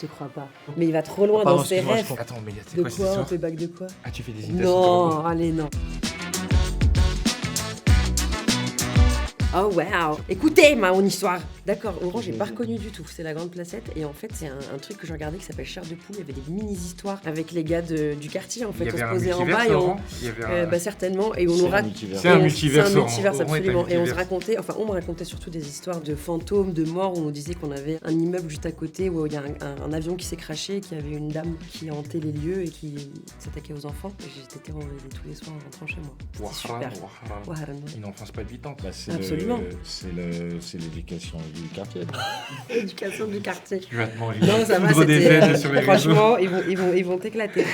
Je te crois pas. Mais il va trop loin Pardon, dans ses excuse-moi, rêves. Attends, mais c'est De quoi cette quoi? On histoire? fait bac de quoi? Ah, tu fais des imitations comme Non, allez, non. Oh wow. Écoutez mon histoire. D'accord, Orange, j'ai pas reconnu du tout. C'est la Grande Placette et en fait c'est un truc que je regardais qui s'appelle Chair de poule. Il y avait des mini-histoires avec les gars du quartier en fait. Il y On se avait un posait en multivers, bas et on... Laurent. Il y avait un- Bah certainement et on C'est nous un racontait. multivers. C'est un multivers, C'est un Laurent. multivers Laurent est un absolument. Et on se multivers. racontait, enfin on me racontait surtout des histoires de fantômes, de morts où on nous disait qu'on avait un immeuble juste à côté où il y a un avion qui s'est crashé, qu'il y avait une dame qui hantait les lieux et qui s'attaquait aux enfants. Et j'étais terrorisée tous les soirs en rentrant chez moi. C'était super. Waharan, ouais. Une enfance palpitante. Bah, c'est Absolument. c'est l'éducation du quartier. Éducation du quartier. Tu vas te manger. Non, ça va, Poudre des c'était... veines sur les réseaux. franchement, ils vont t'éclater.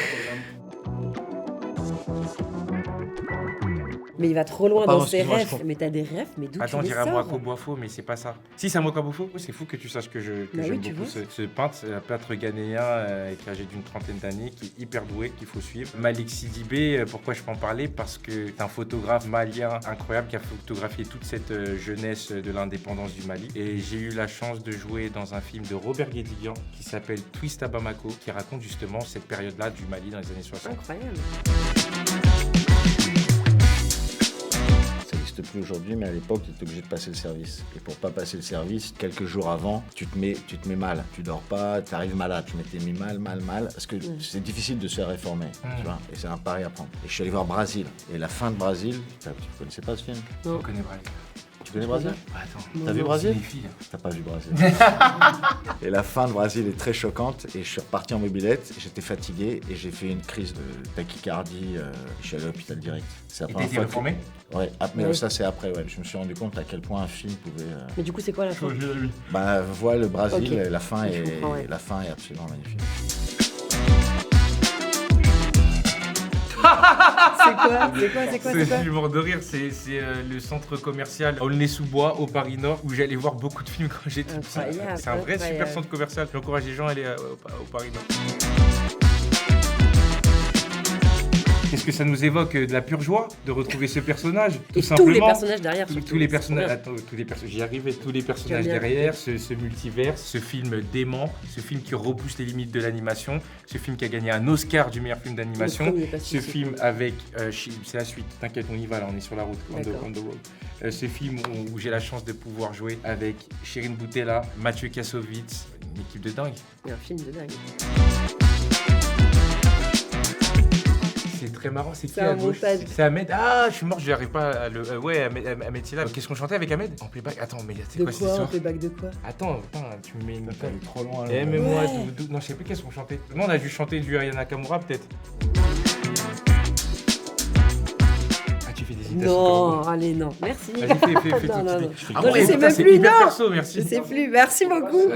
Mais il va trop loin Pardon, dans ses excuse-moi, rêves. je comprends. Mais t'as des rêves, mais d'où Attends, tu on les dirait sors? Moaco Boifo, mais c'est pas ça. Si, c'est un Moaco Boifo. C'est fou que tu saches que Bah j'aime oui, tu beaucoup vois. ce peintre. C'est un peintre ghanéen qui est âgé d'une trentaine d'années, qui est hyper doué, qu'il faut suivre. Malik Sidibé, pourquoi je peux en parler? Parce que c'est un photographe malien incroyable qui a photographié toute cette jeunesse de l'indépendance du Mali. Et j'ai eu la chance de jouer dans un film de Robert Guédiguian qui s'appelle Twist à Bamako, qui raconte justement cette période-là du Mali dans les années 60. Incroyable. Ça n'existe plus aujourd'hui, mais à l'époque, tu étais obligé de passer le service. Et pour pas passer le service, quelques jours avant, tu te mets mal. Tu dors pas, tu arrives malade. Tu m'étais mis mal. Parce que c'est difficile de se faire réformer, tu vois. Et c'est un pari à prendre. Et je suis allé voir Brésil. Et la fin de Brésil, tu connaissais pas ce film? Non. On connaît Brésil. Tu connais Brésil? Attends. T'as vu Brésil? filles. T'as pas vu Brésil. Et la fin de Brésil est très choquante et je suis reparti en mobilette, j'étais fatigué et j'ai fait une crise de tachycardie, je suis allé à l'hôpital direct. C'est la Et première t'es fois réformé? Ouais, mais Ouais. ça c'est après, ouais. Je me suis rendu compte à quel point un film pouvait... Mais du coup, c'est quoi la fin? Bah, vois le Brésil, Ok. la fin Je comprends, ouais. la fin est absolument magnifique. C'est quoi C'est mort de rire, c'est le centre commercial Aulnay-sous-Bois au Paris Nord où j'allais voir beaucoup de films quand j'étais petit. Incroyable, C'est un vrai super incroyable. centre commercial. J'encourage les gens à aller au Paris Nord. Qu'est-ce que ça nous évoque? De la pure joie de retrouver ce personnage, tout Et simplement. tous les personnages derrière. Tous surtout. les C'est personnages, trop attends, j'y arrivais, tous les personnages bien. derrière, ce multivers, ce film dément, ce film qui repousse les limites de l'animation, ce film qui a gagné un Oscar du meilleur film d'animation, Le premier, pas ce celui-ci. film avec, c'est la suite, t'inquiète, on y va là, on est sur la route, D'accord. on the road. Ce film où j'ai la chance de pouvoir jouer avec Chérine Boutella, Mathieu Kassovitz, une équipe de dingue. bien. Un film de dingue. C'est très marrant, c'est qui C'est à un gauche? montage. C'est Ahmed. Ah, je suis mort, j'arrive pas à le. Ouais, Ahmed Silla. Qu'est-ce qu'on chantait avec Ahmed? En playback. Attends, mais c'est De quoi cette quoi? On histoire? fait bac de quoi? Attends, putain, tu me mets une. T'as allé trop loin. là. Aime-moi, Ouais. non, je sais plus qu'est-ce qu'on chantait. Non, on a dû chanter du Aya Nakamura, peut-être. Ah, tu fais des imitations. Non, allez, non. Merci. Vas-y, fais Non, tout. non, non. Ah Non, ouais, je sais putain, même c'est plus, hyper non. perso, merci. Je sais plus. Merci beaucoup.